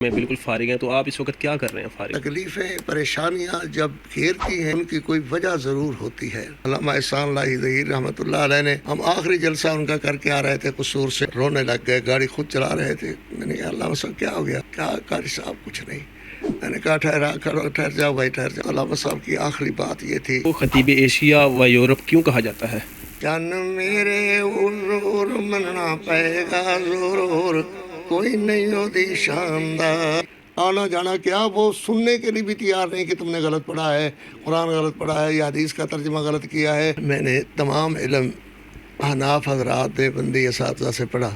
میں بالکل فارغ ہیں، تو آپ اس وقت کیا کر رہے ہیں فارغ؟ تکلیفیں پریشانیاں جب گھیرتی ہیں ان کی کوئی وجہ ضرور ہوتی ہے۔ علامہ احسان اللہ ظہیر رحمۃ اللہ علیہ نے، ہم آخری جلسہ ان کا کر کے آ رہے تھے، قصور سے رونے لگ گئے، گاڑی خود چلا رہے تھے۔ میں نے کہا علامہ صاحب کیا ہو گیا؟ کہا قاری صاحب کچھ نہیں۔ میں نے کہا ٹھہر جاؤ بھائی ٹھہر جاؤ۔ علامہ صاحب کی آخری بات یہ تھی، وہ خطیب ایشیا و یورپ کیوں کہا جاتا ہے؟ جن میرے حضور مننا پائے گا ضرور، کوئی نہیں ہوتی شاندار۔ آنا جانا کیا، وہ سننے کے لیے بھی تیار نہیں کہ تم نے غلط پڑھا ہے، قرآن غلط پڑھا ہے یا حدیث کا ترجمہ غلط کیا ہے۔ میں نے تمام علم احناف حضرات دیوبندی اساتذہ سے پڑھا۔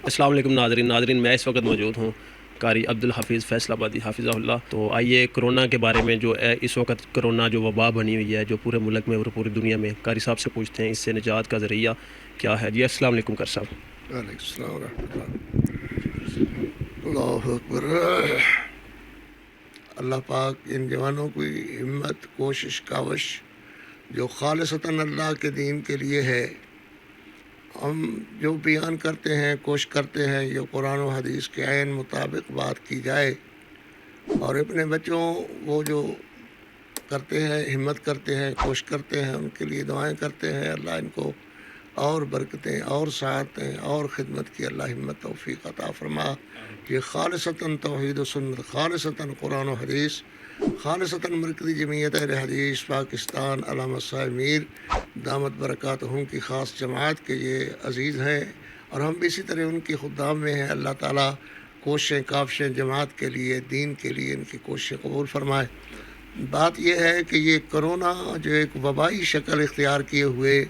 السلام علیکم ناظرین، میں اس وقت موجود ہوں قاری عبدالحفیظ فیصل آبادی حافظہ اللہ۔ تو آئیے کرونا کے بارے میں، جو ہے اس وقت کرونا جو وبا بنی ہوئی ہے جو پورے ملک میں اور پوری دنیا میں، قاری صاحب سے پوچھتے ہیں اس سے نجات کا ذریعہ کیا ہے۔ جی السلام علیکم قاری صاحب۔ وعلیکم السلام ورحمۃ اللہ۔ اللہ اکبر۔ اللہ پاک ان جوانوں کی ہمت، کوشش، کاوش جو خالصتاً اللہ کے دین کے لیے ہے، ہم جو بیان کرتے ہیں، کوشش کرتے ہیں یہ قرآن و حدیث کے عین مطابق بات کی جائے، اور اپنے بچوں وہ جو کرتے ہیں، ہمت کرتے ہیں، کوشش کرتے ہیں، ان کے لیے دعائیں کرتے ہیں، اللہ ان کو اور برکتیں اور سعادتیں اور خدمت کی اللہ ہمت توفیق عطا فرما۔ یہ خالصتاً توحید و سنت، خالصتاً قرآن و حدیث، خالصتاً مرکزی جمعیت اہل حدیث پاکستان علامہ صاحب میر دامت برکاتہم کی خاص جماعت کے یہ عزیز ہیں، اور ہم بھی اسی طرح ان کی خدام میں ہیں۔ اللہ تعالیٰ کوششیں کاوشیں جماعت کے لیے، دین کے لیے ان کی کوششیں قبول فرمائے۔ بات یہ ہے کہ یہ کرونا جو ایک وبائی شکل اختیار کیے ہوئے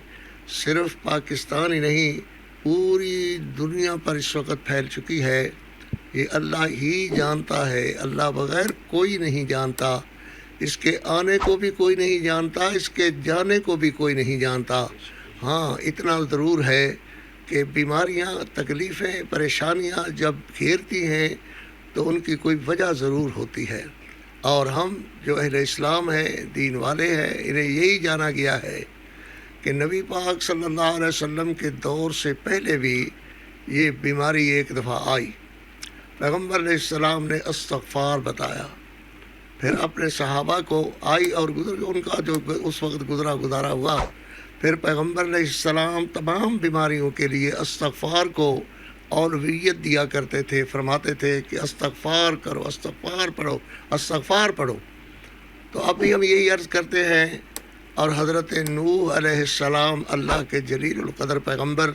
صرف پاکستان ہی نہیں پوری دنیا پر اس وقت پھیل چکی ہے، یہ اللہ ہی جانتا ہے، اللہ بغیر کوئی نہیں جانتا، اس کے آنے کو بھی کوئی نہیں جانتا، اس کے جانے کو بھی کوئی نہیں جانتا۔ ہاں اتنا ضرور ہے کہ بیماریاں، تکلیفیں، پریشانیاں جب گھیرتی ہیں تو ان کی کوئی وجہ ضرور ہوتی ہے، اور ہم جو اہل اسلام ہیں، دین والے ہیں، انہیں یہی جانا گیا ہے کہ نبی پاک صلی اللہ علیہ وسلم کے دور سے پہلے بھی یہ بیماری ایک دفعہ آئی، پیغمبر علیہ السلام نے استغفار بتایا، پھر اپنے صحابہ کو آئی اور ان کا جو اس وقت گزارا ہوا، پھر پیغمبر علیہ السلام تمام بیماریوں کے لیے استغفار کو اولویت دیا کرتے تھے، فرماتے تھے کہ استغفار کرو، استغفار پڑھو، استغفار پڑھو۔ تو اب بھی ہم یہی عرض کرتے ہیں، اور حضرت نوح علیہ السلام اللہ کے جلیل القدر پیغمبر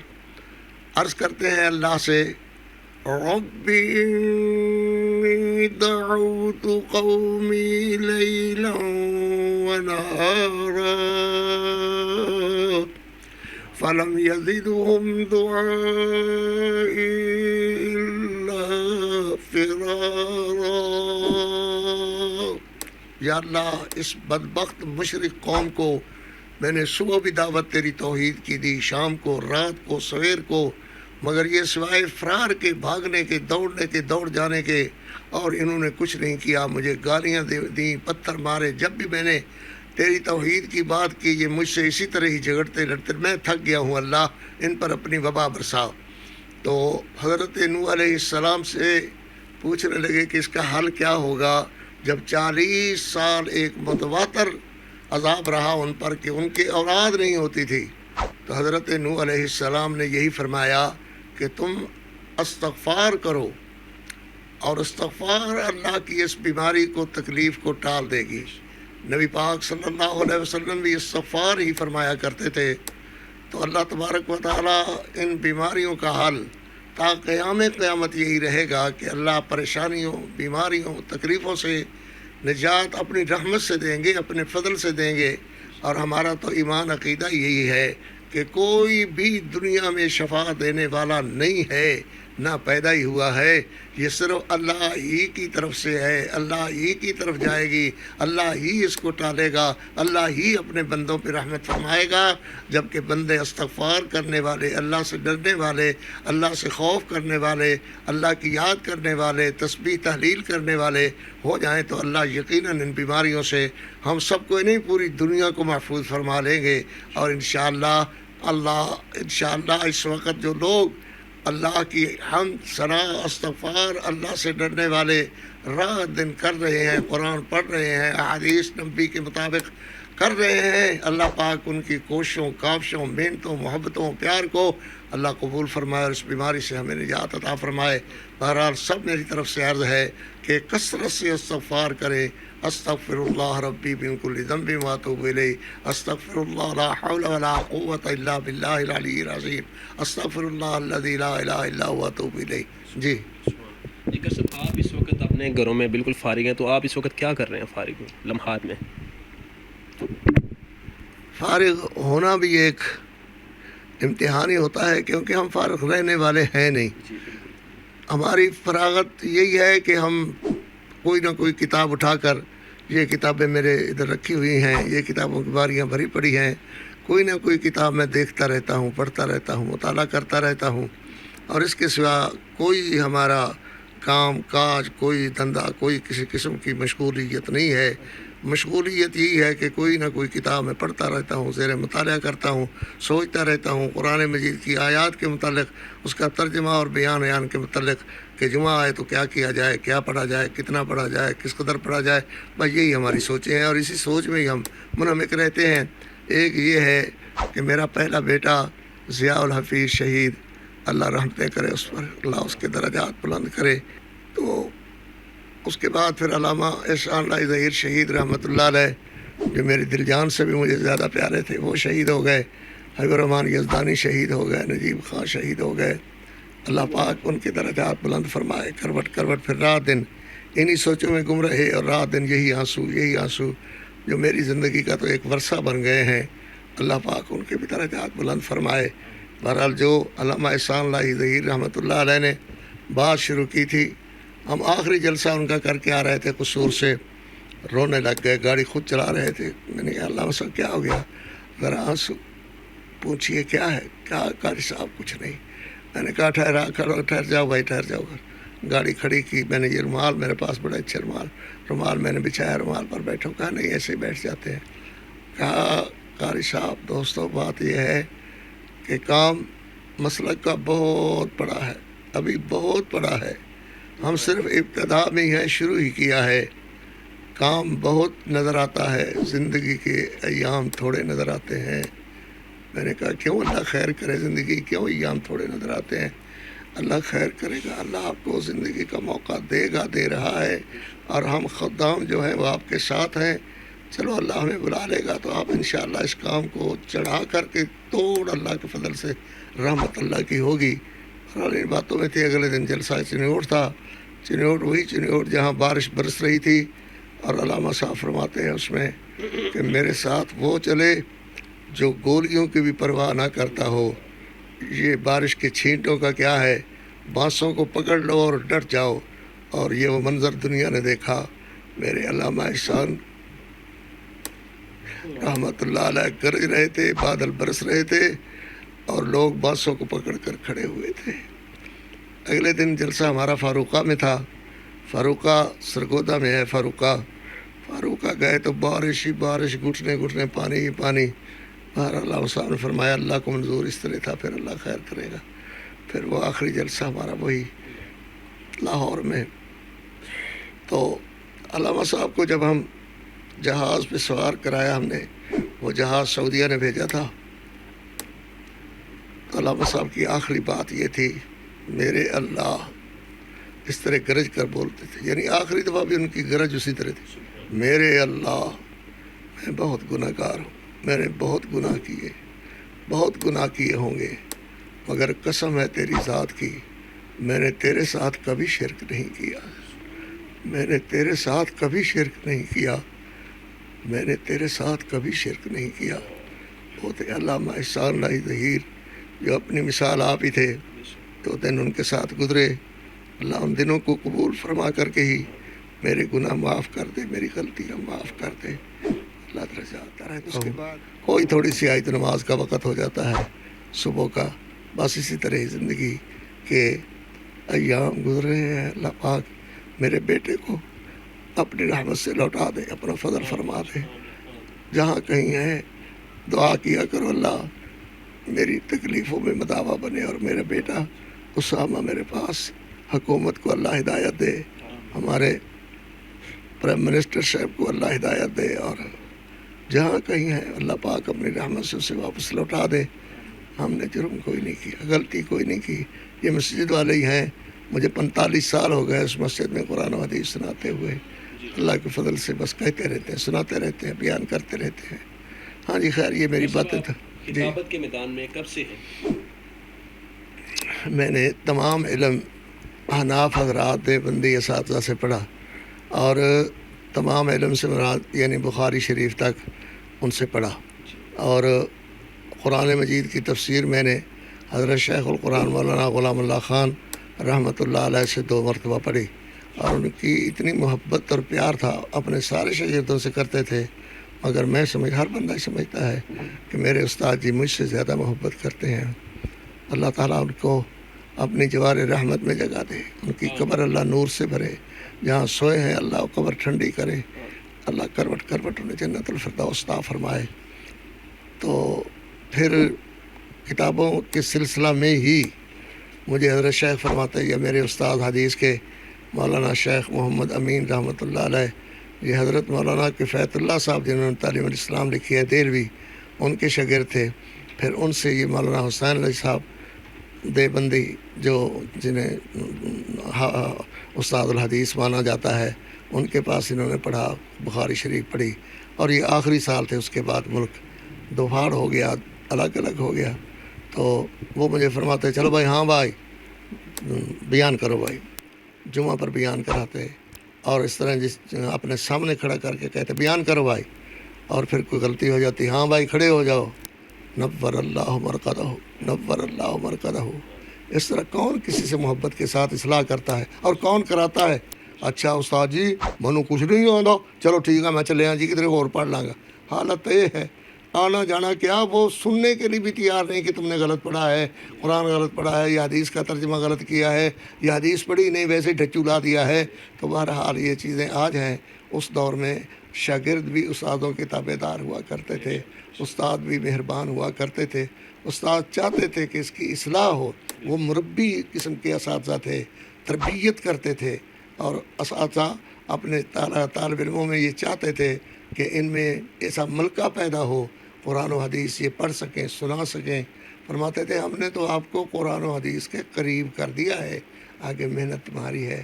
عرض کرتے ہیں اللہ سے، رب انی دعوت قومی لیلا ونہارا فلم یزدہم دعائی الا فرارا۔ یا اللہ اس بدبخت مشرک قوم کو میں نے صبح بھی دعوت تیری توحید کی دی، شام کو، رات کو، سویر کو، مگر یہ سوائے فرار کے، بھاگنے کے، دوڑنے کے، دوڑ جانے کے، اور انہوں نے کچھ نہیں کیا، مجھے گالیاں دیں، پتھر مارے۔ جب بھی میں نے تیری توحید کی بات کی یہ مجھ سے اسی طرح ہی جھگڑتے لڑتے، میں تھک گیا ہوں، اللہ ان پر اپنی وبا برسا۔ تو حضرت نوح علیہ السلام سے پوچھنے لگے کہ اس کا حل کیا ہوگا، جب 40 سال ایک متواتر عذاب رہا ان پر کہ ان کی اولاد نہیں ہوتی تھی، تو حضرت نوح علیہ السلام نے یہی فرمایا کہ تم استغفار کرو، اور استغفار اللہ کی اس بیماری کو، تکلیف کو ٹال دے گی۔ نبی پاک صلی اللہ علیہ وسلم بھی استغفار ہی فرمایا کرتے تھے۔ تو اللہ تبارک و تعالیٰ ان بیماریوں کا حل تا قیامت یہی رہے گا کہ اللہ پریشانیوں، بیماریوں، تکلیفوں سے نجات اپنی رحمت سے دیں گے، اپنے فضل سے دیں گے۔ اور ہمارا تو ایمان عقیدہ یہی ہے کہ کوئی بھی دنیا میں شفا دینے والا نہیں ہے، نہ پیدا ہی ہوا ہے، یہ صرف اللہ ہی کی طرف سے ہے، اللہ ہی کی طرف جائے گی، اللہ ہی اس کو ٹالے گا، اللہ ہی اپنے بندوں پہ رحمت فرمائے گا، جبکہ بندے استغفار کرنے والے، اللہ سے ڈرنے والے، اللہ سے خوف کرنے والے، اللہ کی یاد کرنے والے، تسبیح تحلیل کرنے والے ہو جائیں تو اللہ یقیناً ان بیماریوں سے ہم سب کو نہیں، پوری دنیا کو محفوظ فرما لیں گے۔ اور انشاءاللہ اس وقت جو لوگ اللہ کی حمد ثنا استغفار، اللہ سے ڈرنے والے رات دن کر رہے ہیں، قرآن پڑھ رہے ہیں، احادیث نبی کے مطابق کر رہے ہیں، اللہ پاک ان کی کوششوں، کاوشوں، محنتوں، محبتوں، پیار کو اللہ قبول فرمائے اور اس بیماری سے ہمیں نجات عطا فرمائے۔ بہرحال سب میری طرف سے عرض ہے کہ کثرت سے استغفار کریں۔ استغفر اللہ ربی من کل ذنب واتوب الیہ، استغفر اللہ لا حول ولا قوۃ الا باللہ العلی العظیم، استغفر اللہ الذی لا الہ الا هو واتوب الیہ۔ جی دیگر صاحب، آپ اس وقت اپنے گھروں میں بالکل فارغ ہیں، تو آپ اس وقت کیا کر رہے ہیں فارغ لمحات میں؟ فارغ ہونا بھی ایک امتحان ہی ہوتا ہے، کیونکہ ہم فارغ رہنے والے ہیں نہیں۔ ہماری فراغت یہی ہے کہ ہم کوئی نہ کوئی کتاب اٹھا کر، یہ کتابیں میرے ادھر رکھی ہوئی ہیں، یہ کتابوں کی باریاں بھری پڑی ہیں، کوئی نہ کوئی کتاب میں دیکھتا رہتا ہوں، پڑھتا رہتا ہوں، مطالعہ کرتا رہتا ہوں، اور اس کے سوا کوئی ہمارا کام کاج، کوئی دھندا، کوئی کسی قسم کی مشغولیت نہیں ہے۔ مشغولیت یہی ہے کہ کوئی نہ کوئی کتاب میں پڑھتا رہتا ہوں، زیر مطالعہ کرتا ہوں، سوچتا رہتا ہوں قرآن مجید کی آیات کے متعلق، اس کا ترجمہ اور بیان کے متعلق کہ جمعہ آئے تو کیا کیا جائے، کیا پڑھا جائے، کتنا پڑھا جائے، کس قدر پڑھا جائے۔ بس یہی ہماری سوچیں ہیں اور اسی سوچ میں ہی ہم منہمک رہتے ہیں۔ ایک یہ ہے کہ میرا پہلا بیٹا ضیاء الحفیظ شہید، اللہ رحمتیں کرے اس پر، اللہ اس کے درجات بلند کرے، تو اس کے بعد پھر علامہ احسان اللہ ظہیر شہید رحمۃ اللہ علیہ، جو میری دل جان سے بھی مجھے زیادہ پیارے تھے، وہ شہید ہو گئے۔ حبیب الرحمان یزدانی شہید ہو گئے، نجیب خان شہید ہو گئے۔ اللہ پاک ان کے درجات بلند فرمائے۔ کروٹ کروٹ پھر رات دن انہی سوچوں میں گم رہے، اور رات دن یہی آنسو جو میری زندگی کا تو ایک ورثہ بن گئے ہیں، اللہ پاک ان کے بھی درجات بلند فرمائے۔ بہرحال جو علامہ احسان اللہ ظہیر رحمۃ اللہ علیہ نے بات شروع کی تھی، ہم آخری جلسہ ان کا کر کے آ رہے تھے قصور سے، رونے لگ گئے، گاڑی خود چلا رہے تھے۔ میں نے کہا علامہ صاحب کیا ہو گیا، ذرا آنسو پوچھیے کیا ہے؟ کیا قاری صاحب کچھ نہیں۔ میں نے کہا ٹھہر جاؤ بھائی، ٹھہر جاؤ۔ گاڑی کھڑی کی، میں نے یہ رومال، میرے پاس بڑے اچھے رومال میں نے بچھایا، رومال پر بیٹھو۔ کہا نہیں ایسے ہی بیٹھ جاتے ہیں۔ کہا قاری صاحب دوستو، بات یہ ہے کہ کام مسلک کا بہت بڑا ہے، ابھی بہت بڑا ہے، ہم صرف ابتدا میں ہی ہیں، شروع ہی کیا ہے، کام بہت نظر آتا ہے، زندگی کے ایام تھوڑے نظر آتے ہیں۔ میں نے کہا کیوں؟ اللہ خیر کرے، زندگی کیوں ایام تھوڑے نظر آتے ہیں؟ اللہ خیر کرے گا، اللہ آپ کو زندگی کا موقع دے گا، دے رہا ہے، اور ہم خدام جو ہیں وہ آپ کے ساتھ ہیں۔ چلو اللہ ہمیں بلا لے گا تو آپ انشاءاللہ اس کام کو چڑھا کر کے توڑ اللہ کے فضل سے رحمت اللہ کی ہوگی۔ اور ان باتوں میں تھی۔ اگلے دن جلسہ چنیوٹ تھا، وہی چنیوٹ جہاں بارش برس رہی تھی، اور علامہ صاحب فرماتے ہیں اس میں کہ میرے ساتھ وہ چلے جو گولیوں کی بھی پرواہ نہ کرتا ہو، یہ بارش کے چھینٹوں کا کیا ہے، بانسوں کو پکڑ لو اور ڈٹ جاؤ۔ اور یہ وہ منظر دنیا نے دیکھا، میرے علامہ احسان رحمۃ اللہ علیہ گرج رہے تھے، بادل برس رہے تھے، اور لوگ بانسوں کو پکڑ کر کھڑے ہوئے تھے۔ اگلے دن جلسہ ہمارا فاروقہ میں تھا، فاروقہ سرگودا میں ہے۔ فاروقہ گئے تو بارش ہی بارش، گھٹنے پانی ہی پانی۔ اللہ صاحب نے فرمایا اللہ کو منظور اس طرح تھا، پھر اللہ خیر کرے گا۔ پھر وہ آخری جلسہ ہمارا وہی لاہور میں۔ تو علامہ صاحب کو جب ہم جہاز پہ سوار کرایا، ہم نے وہ جہاز سعودیہ نے بھیجا تھا، تو علامہ صاحب کی آخری بات یہ تھی، میرے اللہ، اس طرح گرج کر بولتے تھے، یعنی آخری دفعہ بھی ان کی گرج اسی طرح تھی، میرے اللہ میں بہت گناہ گار ہوں، میں نے بہت گناہ کیے ہوں گے، مگر قسم ہے تیری ذات کی، میں نے تیرے ساتھ کبھی شرک نہیں کیا، میں نے تیرے ساتھ کبھی شرک نہیں کیا، میں نے تیرے ساتھ کبھی شرک نہیں کیا۔ وہ تھے علامہ احسان اللہ ظہیر، جو اپنی مثال آپ ہی تھے۔ جو دن ان کے ساتھ گزرے، اللہ ان دنوں کو قبول فرما کر کے ہی میرے گناہ معاف کر دے، میری غلطیاں معاف کر دے، اللہ درجات رہے۔ اس کے بعد کوئی تھوڑی سی آئی تو نماز کا وقت ہو جاتا ہے صبح کا، بس اسی طرح زندگی کے ایام گزرے ہیں۔ اللہ پاک میرے بیٹے کو اپنی رحمت سے لوٹا دے، اپنا فضل فرما دے۔ جہاں کہیں ہے دعا کیا کرو اللہ میری تکلیفوں میں مداوا بنے اور میرا بیٹا اسامہ میرے پاس، حکومت کو اللہ ہدایت دے، ہمارے پرائم منسٹر صاحب کو اللہ ہدایت دے، اور جہاں کہیں ہے اللہ پاک اپنی رحمت سے اسے واپس لوٹا دے۔ ہم نے جرم کوئی نہیں کیا، غلطی کوئی نہیں کی، یہ مسجد والے ہی ہیں، مجھے 45 سال ہو گئے اس مسجد میں قرآن و حدیث سناتے ہوئے، اللہ کے فضل سے بس کہتے رہتے ہیں، سناتے رہتے ہیں، بیان کرتے رہتے ہیں۔ ہاں جی خیر، یہ میری باتیں تھا جی۔ کتابت کے میدان میں کب سے ہیں؟ میں نے تمام علم احناف حضرات دیوبندی اساتذہ سے پڑھا، اور تمام علم سے مراد یعنی بخاری شریف تک ان سے پڑھا، اور قرآن مجید کی تفسیر میں نے حضرت شیخ القرآن مولانا غلام اللہ خان رحمۃ اللہ علیہ سے 2 مرتبہ پڑھی، اور ان کی اتنی محبت اور پیار تھا، اپنے سارے شاگردوں سے کرتے تھے، مگر میں ہر بندہ سمجھتا ہے کہ میرے استاد جی مجھ سے زیادہ محبت کرتے ہیں۔ اللہ تعالیٰ ان کو اپنی جوار رحمت میں جگہ دے، ان کی قبر اللہ نور سے بھرے، جہاں سوئے ہیں اللہ قبر ٹھنڈی کرے، اللہ کروٹ کروٹ انہیں جنت الفردوس عطا فرمائے۔ تو پھر کتابوں کے سلسلہ میں ہی مجھے حضرت شیخ فرماتے یا میرے استاد حدیث کے مولانا شیخ محمد امین رحمۃ اللہ علیہ، یہ حضرت مولانا کفایت اللہ صاحب جنہوں نے تعلیم الاسلام لکھی ہے دہلوی، ان کے شاگرد تھے۔ پھر ان سے یہ مولانا حسین علی صاحب دیوبندی جو جنہیں استاد الحدیث مانا جاتا ہے، ان کے پاس انہوں نے پڑھا، بخاری شریف پڑھی، اور یہ آخری سال تھے، اس کے بعد ملک دوفاڑ ہو گیا، الگ الگ ہو گیا۔ تو وہ مجھے فرماتے چلو بھائی، ہاں بھائی بیان کرو بھائی، جمعہ پر بیان کراتے، اور اس طرح اپنے سامنے کھڑا کر کے کہتے بیان کرو بھائی، اور پھر کوئی غلطی ہو جاتی، ہاں بھائی کھڑے ہو جاؤ، نور اللہ مرقدہ، نور اللہ مرقدہ۔ اس طرح کون کسی سے محبت کے ساتھ اصلاح کرتا ہے، اور کون کراتا ہے؟ اچھا استاد جی منو کچھ نہیں آتا، چلو ٹھیک ہے میں چلے جی کدھر اور پڑھ لاں گا۔ حالت یہ ہے، آنا جانا کیا، وہ سننے کے لیے بھی تیار نہیں کہ تم نے غلط پڑھا ہے، قرآن غلط پڑھا ہے، یا حدیث کا ترجمہ غلط کیا ہے، یا حدیث پڑھی نہیں ویسے ڈھچو لا دیا ہے۔ تو بہرحال یہ چیزیں آج ہیں، اس دور میں شاگرد بھی استادوں کے تابع دار ہوا کرتے تھے، استاد بھی مہربان ہوا کرتے تھے، استاد چاہتے تھے کہ اس کی اصلاح ہو، وہ مربی قسم کے اساتذہ تھے، تربیت کرتے تھے، اور اساتذہ اپنے طالب علموں میں یہ چاہتے تھے کہ ان میں ایسا ملکہ پیدا ہو، قرآن و حدیث یہ پڑھ سکیں، سنا سکیں۔ فرماتے تھے ہم نے تو آپ کو قرآن و حدیث کے قریب کر دیا ہے، آگے محنت تمہاری ہے،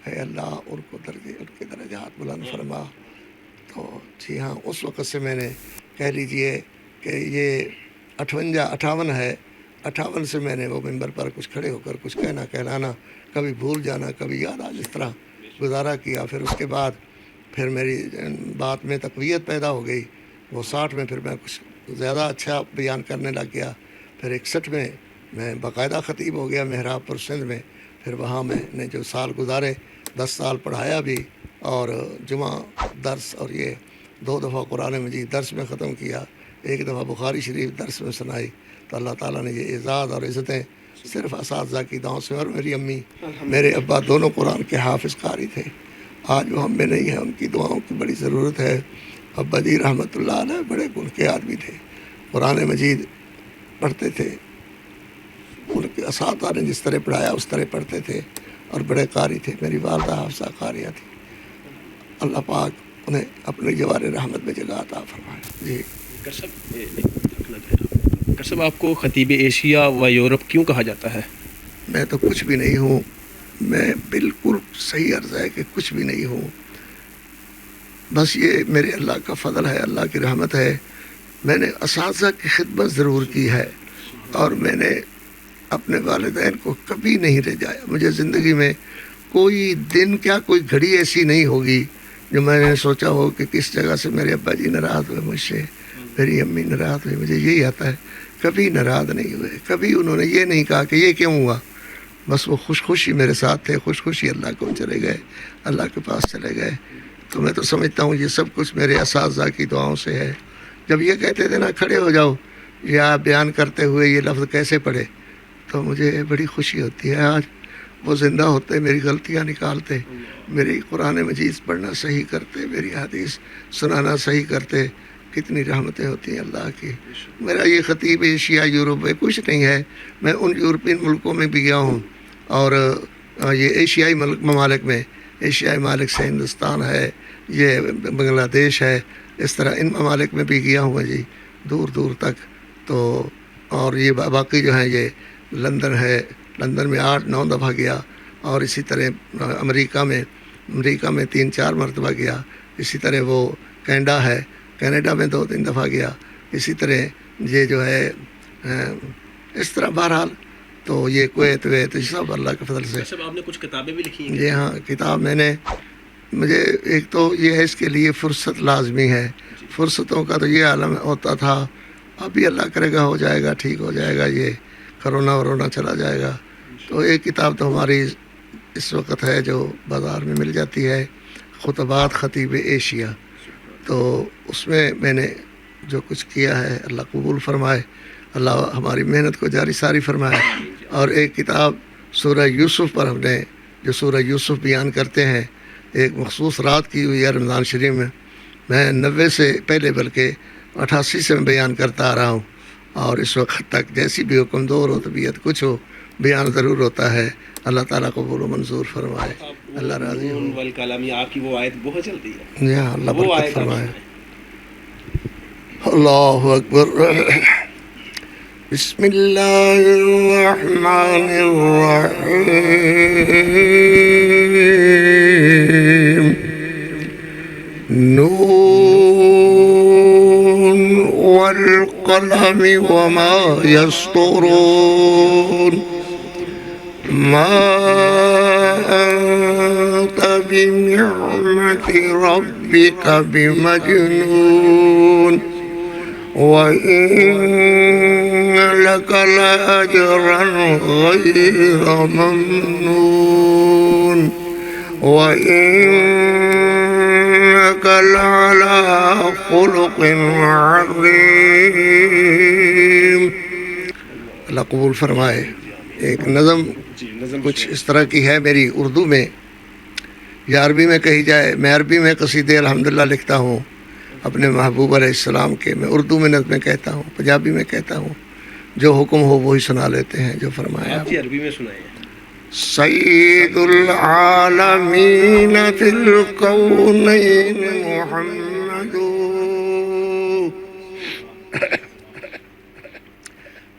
اے اللہ ان کو ان کے درجات بلند فرما۔ تو جی ہاں، اس وقت سے میں نے کہہ لیجئے کہ یہ 58 ہے، 58 سے میں نے وہ ممبر پر کچھ کھڑے ہو کر کچھ کہنا کہلانا، کبھی بھول جانا کبھی یاد آ، جس طرح گزارا کیا۔ پھر اس کے بعد پھر میری بات میں تقویت پیدا ہو گئی، وہ 60 میں پھر میں کچھ زیادہ اچھا بیان کرنے لگ گیا۔ پھر 61 میں میں باقاعدہ خطیب ہو گیا محراب پر سندھ میں۔ پھر وہاں میں نے جو سال گزارے، 10 سال پڑھایا بھی، اور جمعہ درس، اور یہ 2 دفعہ قرآن مجید درس میں ختم کیا، 1 دفعہ بخاری شریف درس میں سنائی۔ تو اللہ تعالیٰ نے یہ اعزاز اور عزتیں صرف اساتذہ کی دعاؤں سے، اور میری امی میرے ابا دونوں قرآن کے حافظ قاری تھے، آج وہ ہم میں نہیں ہیں، ان کی دعاؤں کی بڑی ضرورت ہے۔ ابا جی رحمۃ اللہ علیہ بڑے گن کے آدمی تھے، قرآن مجید پڑھتے تھے، ان کے اساتذہ نے جس طرح پڑھایا اس طرح پڑھتے تھے، اور بڑے قاری تھے۔ میری والدہ حافظہ قاریہ تھی، اللہ پاک انہیں اپنے جوار رحمت میں جگہ عطا فرمائے۔ جی صاحب، آپ کو خطیب ایشیا و یورپ کیوں کہا جاتا ہے؟ میں تو کچھ بھی نہیں ہوں، میں بالکل صحیح عرض ہے کہ کچھ بھی نہیں ہوں، بس یہ میرے اللہ کا فضل ہے، اللہ کی رحمت ہے۔ میں نے اساتذہ کی خدمت ضرور کی ہے، اور میں نے اپنے والدین کو کبھی نہیں رجایا۔ مجھے زندگی میں کوئی دن کیا کوئی گھڑی ایسی نہیں ہوگی جو میں نے سوچا ہو کہ کس جگہ سے میرے ابا جی ناراض ہوئے مجھ سے، میری امی ناراض ہوئی، مجھے یہی آتا ہے، کبھی ناراض نہیں ہوئے، کبھی انہوں نے یہ نہیں کہا کہ یہ کیوں ہوا، بس وہ خوش خوشی میرے ساتھ تھے، خوش خوشی اللہ کو چلے گئے، اللہ کے پاس چلے گئے۔ تو میں تو سمجھتا ہوں یہ سب کچھ میرے اساتذہ کی دعاؤں سے ہے۔ جب یہ کہتے تھے نا کھڑے ہو جاؤ، یا بیان کرتے ہوئے یہ لفظ کیسے پڑھے، تو مجھے بڑی خوشی ہوتی ہے۔ آج وہ زندہ ہوتے، میری غلطیاں نکالتے، میری قرآن مجید پڑھنا صحیح کرتے، میری حدیث سنانا صحیح کرتے، کتنی رحمتیں ہوتی ہیں اللہ کی۔ میرا یہ خطیب ایشیا یورپ میں کچھ نہیں ہے، میں ان یورپین ملکوں میں بھی گیا ہوں، اور یہ ایشیائی ممالک میں، ایشیائی ممالک سے ہندوستان ہے، یہ بنگلہ دیش ہے، اس طرح ان ممالک میں بھی گیا ہوں جی، دور دور تک. تو اور یہ باقی جو ہیں یہ لندن ہے، لندن میں 8-9 دفعہ گیا، اور اسی طرح امریکہ میں 3-4 مرتبہ گیا. اسی طرح وہ کینیڈا ہے، کینیڈا میں 2-3 دفعہ گیا. اسی طرح یہ جو ہے اس طرح بہرحال تو یہ کویت ویت سب اللہ کے فضل سے. صاحب آپ نے کچھ کتابیں بھی لکھی ہیں؟ جی ہاں، کتاب میں نے، مجھے ایک تو یہ ہے اس کے لیے فرصت لازمی ہے. فرصتوں کا تو یہ عالم ہوتا تھا، اب بھی اللہ کرے گا ہو جائے گا، ٹھیک ہو جائے گا، یہ کرونا ورونا چلا جائے گا. تو ایک کتاب تو ہماری اس وقت ہے جو بازار میں مل جاتی ہے، خطبات خطیب ایشیا. تو اس میں نے جو کچھ کیا ہے اللہ قبول فرمائے، اللہ ہماری محنت کو جاری ساری فرمائے. اور ایک کتاب سورہ یوسف پر ہم نے، جو سورہ یوسف بیان کرتے ہیں، ایک مخصوص رات کی ہوئی ہے رمضان شریف میں 90 سے پہلے بلکہ 88 سے میں بیان کرتا آ رہا ہوں، اور اس وقت تک جیسی بھی حکم دور ہو طبیعت کچھ ہو بیان ضرور ہوتا ہے. اللہ تعالیٰ قبول و منظور فرمائے، اللہ راضی ہو. والکلامی آپ کی وہ آیت بہت چلتی ہے، جی ہاں، اللہ وہ برکت آیت فرمائے. اللہ اکبر. بسم اللہ الرحمن الرحیم. نون والقلم وما يسطرون. ما أنت بنعمة ربك بمجنون. وإن لك لأجرا غير ممنون. وإنك لعلى خلق عظيم. اللہ قبول فرمائے. ایک نظم کچھ اس طرح کی ہے میری اردو میں، یا عربی میں کہی جائے. میں عربی میں قصیدے الحمدللہ لکھتا ہوں اپنے محبوب علیہ السلام کے. میں اردو میں نظمیں کہتا ہوں، پنجابی میں کہتا ہوں. جو حکم ہو وہی سنا لیتے ہیں جو فرمایا. آپ کی عربی میں سنائیں. سید العالمین فی الکونین محمد.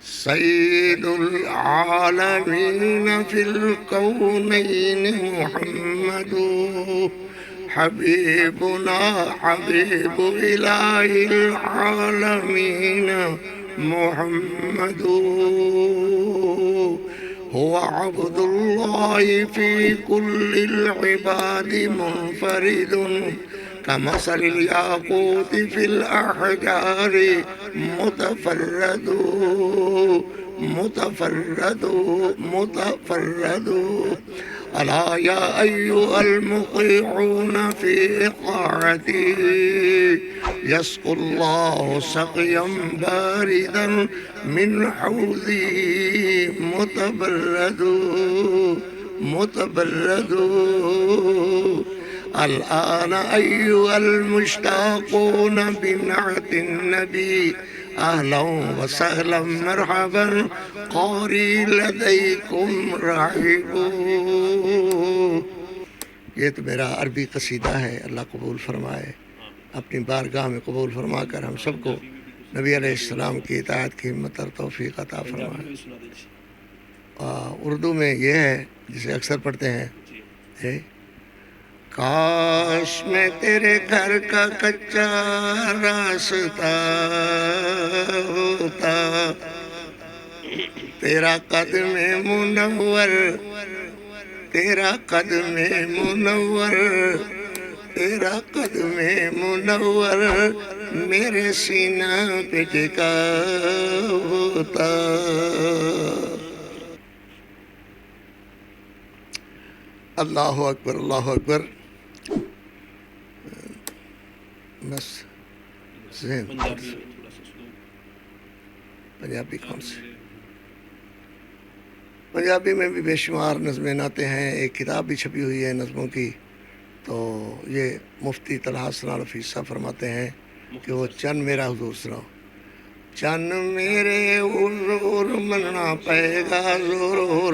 سید العالمین فی الکونین محمد. حبیبنا حبیب الہ العالمین محمد. هو عبد الله في كل العباد منفرد. كمثل الياقوت في الأحجار متفرد. متفرد متفرد. ألا يا أيها المطيعون في طاعته يسقي الله سقيا باردا من حوضه متبرد. متبرد. الآن أيها المشتاقون بنعت النبي أهلا وسهلا مرحبا قاري لديكم رحب. یہ تو میرا عربی قصیدہ ہے، اللہ قبول فرمائے، اپنی بارگاہ میں قبول فرما کر ہم سب کو نبی علیہ السلام کی اطاعت کی ہمت اور توفیق عطا فرمائے. اردو میں یہ ہے جسے اکثر پڑھتے ہیں، کاش میں تیرے گھر کا کچا راستہ ہوتا، تیرا قدم منور، تیرا قدم منور، تیرا قدم منور میرے سینہ پہ ٹکا ہوتا. اللہ اکبر، اللہ اکبر. بس پنجابی کون سے؟ پنجابی میں بھی بے شمار نظمیں نعتیں ہیں. ایک کتاب بھی چھپی ہوئی ہے نظموں کی. تو یہ مفتی طلحہ ثناء الحفیظ صاحب فرماتے ہیں کہ وہ چند میرا حضور سناؤ. چند میرے حضور مننا پائے گا ضرور،